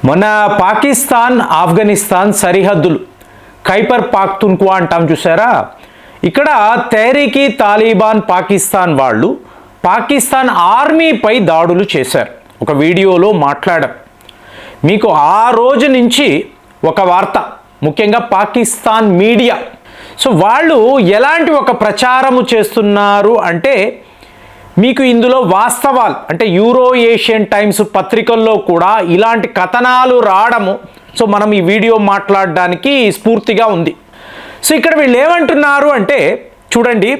మొన్న పాకిస్తాన్ ఆఫ్ఘనిస్తాన్ సరిహద్దులు ఖైబర్ పఖ్తూన్ఖ్వా అంటాం చూసారా. ఇక్కడ తెహ్రీక్ తాలిబాన్ పాకిస్తాన్ వాళ్ళు పాకిస్తాన్ ఆర్మీపై దాడులు చేశారు. ఒక వీడియోలో మాట్లాడారు. మీకు ఆ రోజు నుంచి ఒక వార్త, ముఖ్యంగా పాకిస్తాన్ మీడియా వాళ్ళు ఎలాంటి ఒక ప్రచారము చేస్తున్నారు అంటే, మీకు ఇందులో వాస్తవాలు అంటే యూరో ఏషియన్ టైమ్స్ పత్రికల్లో కూడా ఇలాంటి కథనాలు రావడము మనం ఈ వీడియో మాట్లాడడానికి స్ఫూర్తిగా ఉంది. ఇక్కడ వీళ్ళు ఏమంటున్నారు అంటే, చూడండి,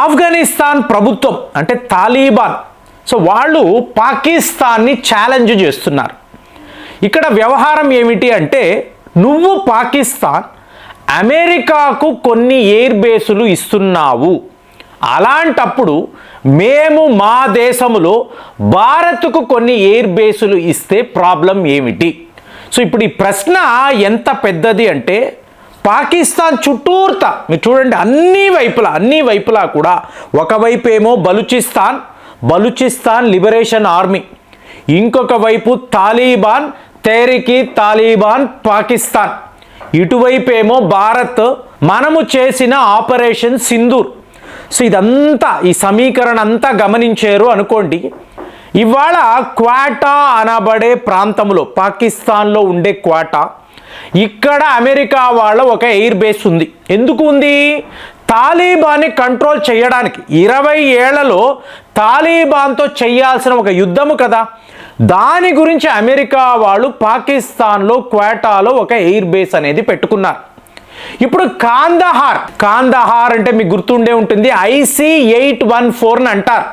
ఆఫ్ఘనిస్తాన్ ప్రభుత్వం అంటే తాలిబాన్ వాళ్ళు పాకిస్తాన్ని ఛాలెంజ్ చేస్తున్నారు. ఇక్కడ వ్యవహారం ఏమిటి అంటే, నువ్వు పాకిస్తాన్ అమెరికాకు కొన్ని ఎయిర్ బేసులు ఇస్తున్నావు, అలాంటప్పుడు మేము మా దేశంలో భారత్కు కొన్ని ఎయిర్ బేసులు ఇస్తే ప్రాబ్లం ఏమిటి? ఇప్పుడు ఈ ప్రశ్న ఎంత పెద్దది అంటే, పాకిస్తాన్ చుట్టూర్తా మీరు చూడండి, అన్ని వైపులా కూడా ఒకవైపు ఏమో బలూచిస్తాన్ లిబరేషన్ ఆర్మీ, ఇంకొక వైపు తాలిబాన్ తెహ్రీక్ తాలిబాన్ పాకిస్తాన్, ఇటువైపు ఏమో భారత్ మనము చేసిన ఆపరేషన్ సింధూర్. ఇదంతా ఈ సమీకరణ అంతా గమనించారు అనుకోండి. ఇవాళ క్వాటా అనబడే ప్రాంతంలో, పాకిస్తాన్లో ఉండే క్వాటా, ఇక్కడ అమెరికా వాళ్ళ ఒక ఎయిర్ బేస్ ఉంది. ఎందుకు ఉంది? తాలిబాన్ని కంట్రోల్ చేయడానికి. 20 ఏళ్లలో తాలిబాన్తో చేయాల్సిన ఒక యుద్ధము కదా, దాని గురించి అమెరికా వాళ్ళు పాకిస్తాన్లో క్వాటాలో ఒక ఎయిర్ బేస్ అనేది పెట్టుకున్నారు. ఇప్పుడు కాందహార్ అంటే మీకు గుర్తుండే ఉంటుంది, IC-814 అంటారు.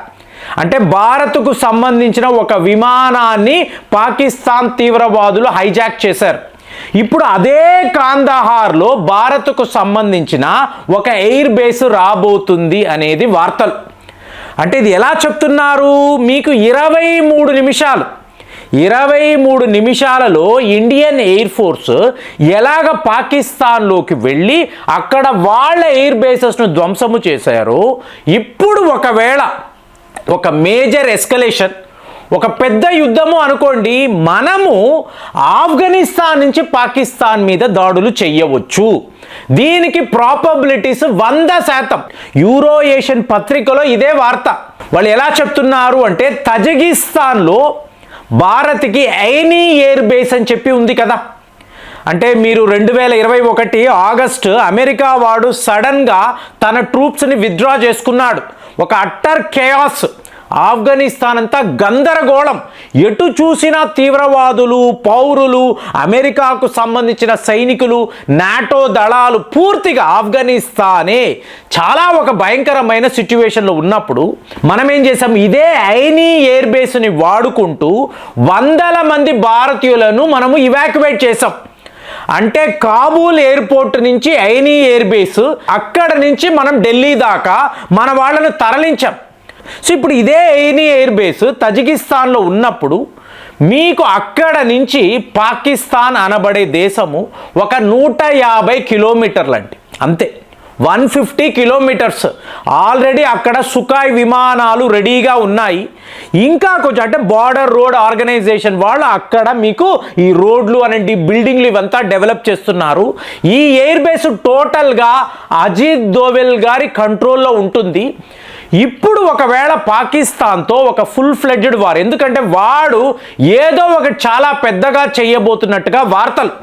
అంటే భారత్కు సంబంధించిన ఒక విమానాన్ని పాకిస్తాన్ తీవ్రవాదులు హైజాక్ చేశారు. ఇప్పుడు అదే కాందహార్లో భారత్కు సంబంధించిన ఒక ఎయిర్ బేస్ రాబోతుంది అనేది వార్తలు. అంటే ఇది ఎలా చెప్తున్నారు? మీకు 23 నిమిషాలలో ఇండియన్ ఎయిర్ ఫోర్స్ ఎలాగ పాకిస్తాన్లోకి వెళ్ళి అక్కడ వాళ్ళ ఎయిర్ బేసెస్ను ధ్వంసము చేశారో, ఇప్పుడు ఒకవేళ ఒక మేజర్ ఎస్కలేషన్, ఒక పెద్ద యుద్ధము అనుకోండి, మనము ఆఫ్ఘనిస్తాన్ నుంచి పాకిస్తాన్ మీద దాడులు చేయవచ్చు. దీనికి ప్రాబబిలిటీస్ 100%. యూరో ఏషియన్ పత్రికలో ఇదే వార్త. వాళ్ళు ఎలా చెప్తున్నారు అంటే, తజికిస్తాన్లో భారత్కి ఐనీ ఎయిర్ బేస్ అని చెప్పి ఉంది కదా. అంటే మీరు 2021 ఆగస్టు అమెరికా వాడు సడన్గా తన ట్రూప్స్ని విత్డ్రా చేసుకున్నాడు. ఒక అట్టర్ కేయాస్, ఆఫ్ఘనిస్తాన్ అంతా గందరగోళం, ఎటు చూసినా తీవ్రవాదులు, పౌరులు, అమెరికాకు సంబంధించిన సైనికులు, నాటో దళాలు, పూర్తిగా ఆఫ్ఘనిస్తానే చాలా ఒక భయంకరమైన సిచ్యువేషన్లో ఉన్నప్పుడు మనం ఏం చేసాం? ఇదే ఐనీ ఎయిర్ బేస్ని వాడుకుంటూ 100 మంది భారతీయులను మనము ఇవాక్యువేట్ చేసాం. అంటే కాబూల్ ఎయిర్పోర్ట్ నుంచి ఐనీ ఎయిర్ బేస్, అక్కడ నుంచి మనం ఢిల్లీ దాకా మన వాళ్ళను తరలించాం. ఇప్పుడు ఇదే ఐనీ ఎయిర్ బేస్ తజికిస్తాన్లో ఉన్నప్పుడు మీకు అక్కడ నుంచి పాకిస్తాన్ అనబడే దేశము ఒక 150 కిలోమీటర్లు అంటే అంతే, 150 కిలోమీటర్స్. ఆల్రెడీ అక్కడ సుఖాయ్ విమానాలు రెడీగా ఉన్నాయి. ఇంకా కొంచెం అంటే బార్డర్ రోడ్ ఆర్గనైజేషన్ వాళ్ళు అక్కడ మీకు ఈ రోడ్లు అనేటి బిల్డింగ్లు ఇవంతా డెవలప్ చేస్తున్నారు. ఈ ఎయిర్ బేస్ టోటల్గా అజిత్ దోవెల్ గారి కంట్రోల్లో ఉంటుంది. ఇప్పుడు ఒకవేళ పాకిస్తాన్తో ఒక ఫుల్ ఫ్లెడ్జ్డ్ వార్, ఎందుకంటే వాడు ఏదో ఒక చాలా పెద్దగా చేయబోతున్నట్టుగా వార్తలు,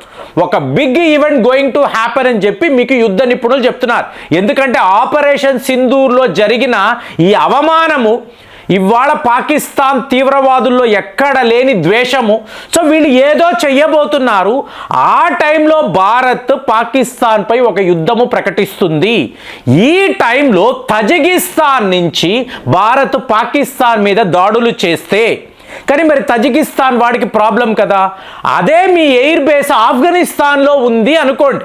ఒక big event going to happen అని చెప్పి మీకు యుద్ధ నిపుణులు చెప్తున్నారు. ఎందుకంటే ఆపరేషన్ సింధూర్లో జరిగిన ఈ అవమానము, ఇవాళ పాకిస్తాన్ తీవ్రవాదుల్లో ఎక్కడ లేని ద్వేషము, వీళ్ళు ఏదో చెయ్యబోతున్నారు. ఆ టైంలో భారత్ పాకిస్తాన్పై ఒక యుద్ధము ప్రకటిస్తుంది. ఈ టైంలో తజికిస్తాన్ నుంచి భారత్ పాకిస్తాన్ మీద దాడులు చేస్తే, కానీ మరి తజికిస్తాన్ వాడికి ప్రాబ్లం కదా. అదే మీ ఎయిర్ బేస్ ఆఫ్ఘనిస్తాన్లో ఉంది అనుకోండి,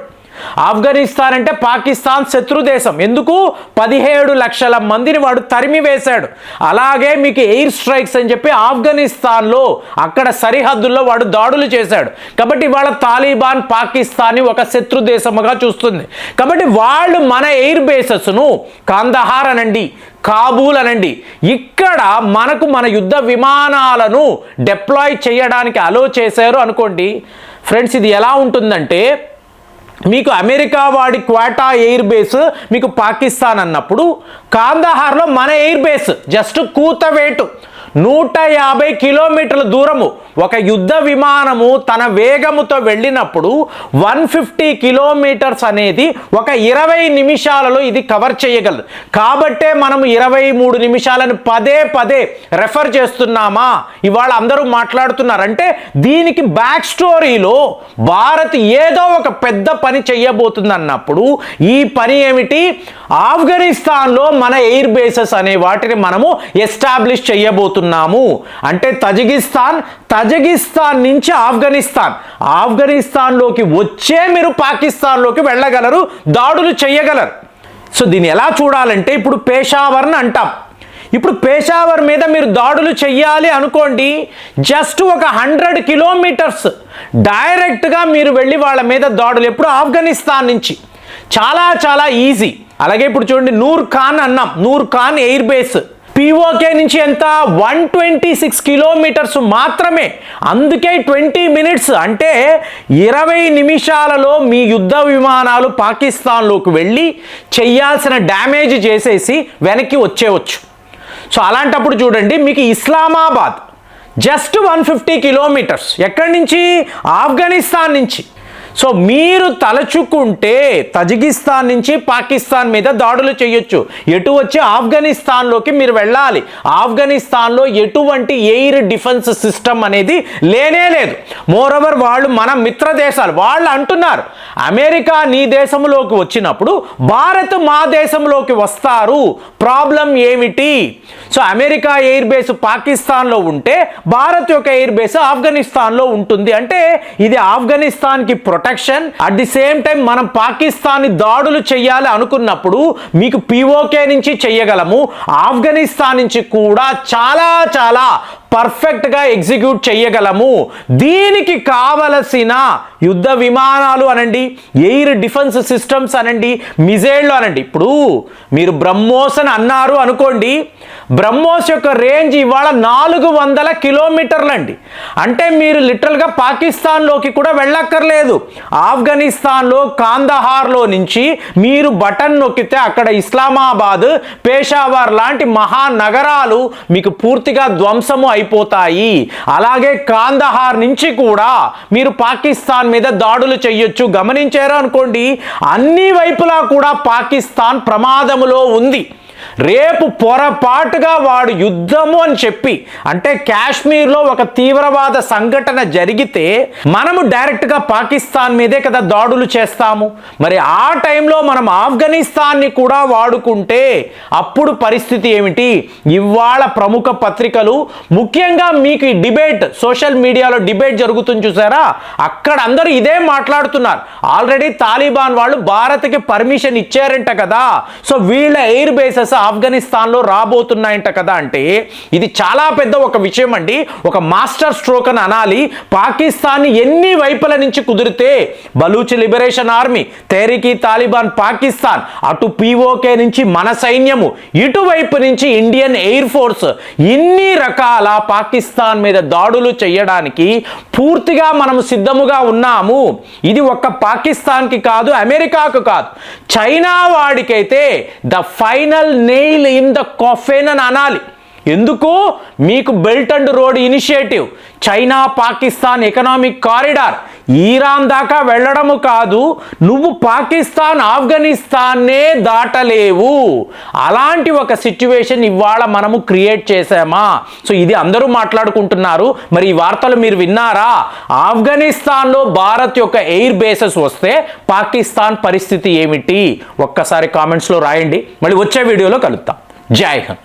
ఆఫ్ఘనిస్తాన్ అంటే పాకిస్తాన్ శత్రు దేశం. ఎందుకు? 17 లక్షల మందిని వాడు తరిమి వేశాడు. అలాగే మీకు ఎయిర్ స్ట్రైక్స్ అని చెప్పి ఆఫ్ఘనిస్తాన్లో అక్కడ సరిహద్దుల్లో వాడు దాడులు చేశాడు. కాబట్టి ఇవాళ తాలిబాన్ పాకిస్తాన్ని ఒక శత్రు దేశముగా చూస్తుంది. కాబట్టి వాళ్ళు మన ఎయిర్ బేసెస్ను కాందహార్ అనండి, కాబూల్ అనండి, ఇక్కడ మనకు మన యుద్ధ విమానాలను డిప్లాయ్ చేయడానికి అలో చేశారు అనుకోండి ఫ్రెండ్స్. ఇది ఎలా ఉంటుందంటే, మీకు అమెరికా వాడి క్వాటా ఎయిర్ బేస్ మీకు పాకిస్తాన్ అన్నప్పుడు, కాందహార్లో మన ఎయిర్ బేస్ జస్ట్ కూతవేటు 150 కిలోమీటర్ల దూరము ఒక యుద్ధ విమానము తన వేగముతో వెళ్ళినప్పుడు 150 కిలోమీటర్స్ అనేది ఒక 20 నిమిషాలలో ఇది కవర్ చేయగలదు. కాబట్టే మనము 23 నిమిషాలను పదే పదే రెఫర్ చేస్తున్నామా ఇవాళ అందరూ మాట్లాడుతున్నారంటే, దీనికి బ్యాక్ స్టోరీలో భారత్ ఏదో ఒక పెద్ద పని చేయబోతుంది అన్నప్పుడు, ఈ పని ఏమిటి? ఆఫ్ఘనిస్తాన్లో మన ఎయిర్ బేసెస్ అనే వాటిని మనము ఎస్టాబ్లిష్ చేయబోతున్నాము. అంటే తజికిస్తాన్ నుంచి ఆఫ్ఘనిస్తాన్లోకి వచ్చే మీరు పాకిస్తాన్లోకి వెళ్ళగలరు, దాడులు చేయగలరు. సో దీన్ని ఎలా చూడాలంటే, ఇప్పుడు పేషావర్ని అంటాం. ఇప్పుడు పేషావర్ మీద మీరు దాడులు చెయ్యాలి అనుకోండి, జస్ట్ ఒక 100 కిలోమీటర్స్ డైరెక్ట్గా మీరు వెళ్ళి వాళ్ళ మీద దాడులు, ఎప్పుడు ఆఫ్ఘనిస్తాన్ నుంచి, చాలా చాలా ఈజీ. అలాగే ఇప్పుడు చూడండి, నూర్ ఖాన్ అన్నాం, Noor Khan air base PoK నుంచి ఎంత 126 కిలోమీటర్స్ మాత్రమే. అందుకే 20 మినిట్స్ అంటే 20 నిమిషాలలో మీ యుద్ధ విమానాలు పాకిస్తాన్లోకి వెళ్ళి చేయాల్సిన డ్యామేజ్ చేసేసి వెనక్కి వచ్చేవచ్చు. సో అలాంటప్పుడు చూడండి, మీకు ఇస్లామాబాద్ జస్ట్ 150 కిలోమీటర్స్, ఎక్కడి నుంచి? ఆఫ్ఘనిస్తాన్ నుంచి. సో మీరు తలచుకుంటే తజికిస్తాన్ నుంచి పాకిస్తాన్ మీద దాడులు చేయొచ్చు. ఎటు వచ్చి ఆఫ్ఘనిస్తాన్లోకి మీరు వెళ్ళాలి. ఆఫ్ఘనిస్తాన్లో ఎటువంటి ఎయిర్ డిఫెన్స్ సిస్టమ్ అనేది లేనే లేదు. మోరోవర్ వాళ్ళు మన మిత్ర దేశాలు, వాళ్ళు అంటున్నారు అమెరికా నీ దేశంలోకి వచ్చినప్పుడు భారత్ మా దేశంలోకి వస్తారు, ప్రాబ్లం ఏమిటి? సో అమెరికా ఎయిర్ బేస్ పాకిస్తాన్లో ఉంటే భారత్ యొక్క ఎయిర్ బేస్ ఆఫ్ఘనిస్తాన్లో ఉంటుంది. అంటే ఇది ఆఫ్ఘనిస్తాన్కి protection. At the same time మనం పాకిస్తాన్ దాడులు చేయాలి అనుకున్నప్పుడు మీకు పిఓకే నుంచి చేయగలము, ఆఫ్ఘనిస్తాన్ నుంచి కూడా చాలా చాలా పర్ఫెక్ట్గా ఎగ్జిక్యూట్ చేయగలము. దీనికి కావలసిన యుద్ధ విమానాలు అనండి, ఎయిర్ డిఫెన్స్ సిస్టమ్స్ అనండి, మిజైళ్ళు అనండి. ఇప్పుడు మీరు బ్రహ్మోస్ అని అన్నారు అనుకోండి, బ్రహ్మోస్ యొక్క రేంజ్ ఇవాళ 400 కిలోమీటర్లు అండి. అంటే మీరు లిటరల్గా పాకిస్తాన్లోకి కూడా వెళ్ళక్కర్లేదు. ఆఫ్ఘనిస్తాన్లో కాందహార్లో నుంచి మీరు బటన్ నొక్కితే అక్కడ ఇస్లామాబాద్, పేషావర్ లాంటి మహానగరాలు మీకు పూర్తిగా ధ్వంసము అయిపోతాయి. అలాగే కాందహార్ నుంచి కూడా మీరు పాకిస్తాన్ మీద దాడులు చేయొచ్చు. గమనించారు అనుకోండి, అన్ని వైపులా కూడా పాకిస్తాన్ ప్రమాదములో ఉంది. రేపు పొరపాటుగా వాడు యుద్ధము అని చెప్పి, అంటే కాశ్మీర్లో ఒక తీవ్రవాద సంఘటన జరిగితే మనము డైరెక్ట్గా పాకిస్తాన్ మీదే కదా దాడులు చేస్తాము. మరి ఆ టైంలో మనం ఆఫ్ఘనిస్తాన్ని కూడా వాడుకుంటే అప్పుడు పరిస్థితి ఏమిటి? ఇవాళ ప్రముఖ పత్రికలు, ముఖ్యంగా మీకు ఈ డిబేట్ సోషల్ మీడియాలో డిబేట్ జరుగుతుంది చూసారా, అక్కడ అందరూ ఇదే మాట్లాడుతున్నారు. ఆల్రెడీ తాలిబాన్ వాళ్ళు భారత్కి పర్మిషన్ ఇచ్చారంట కదా, సో వీళ్ళ ఎయిర్ బేసెస్ ఆఫ్ఘనిస్తాన్లో రాబోతున్నాయంట కదా. అంటే ఇది చాలా పెద్ద ఒక విషయం అండి, ఒక మాస్టర్ స్ట్రోక్ అని అనాలి. పాకిస్తాన్ ఎన్ని వైపుల నుంచి కుదిరితే Baloch liberation army, Tehreek Taliban Pakistan, అటు పిఓకే నుంచి మన సైన్యము, ఇటువైపు నుంచి ఇండియన్ ఎయిర్ ఫోర్స్, ఇన్ని రకాల పాకిస్తాన్ మీద దాడులు చేయడానికి పూర్తిగా మనము సిద్ధముగా ఉన్నాము. ఇది ఒక్క పాకిస్తాన్కి కాదు, అమెరికాకు కాదు, చైనా వాడికైతే the final nail in the coffin అని అనాలి. ఎందుకు? మీకు belt and road initiative, China Pakistan economic corridor, Iran దాకా వెళ్ళడము కాదు, నువ్వు పాకిస్తాన్ ఆఫ్ఘనిస్తాన్నే దాటలేవు. అలాంటి ఒక సిచ్యువేషన్ ఇవాళ మనము క్రియేట్ చేసామా? సో ఇది అందరూ మాట్లాడుకుంటున్నారు. మరి ఈ వార్తలు మీరు విన్నారా? ఆఫ్ఘనిస్తాన్లో భారత్ యొక్క ఎయిర్ బేసెస్ వస్తే పాకిస్తాన్ పరిస్థితి ఏమిటి? ఒక్కసారి కామెంట్స్లో రాయండి. మళ్ళీ వచ్చే వీడియోలో కలుద్దాం. జై హింద్.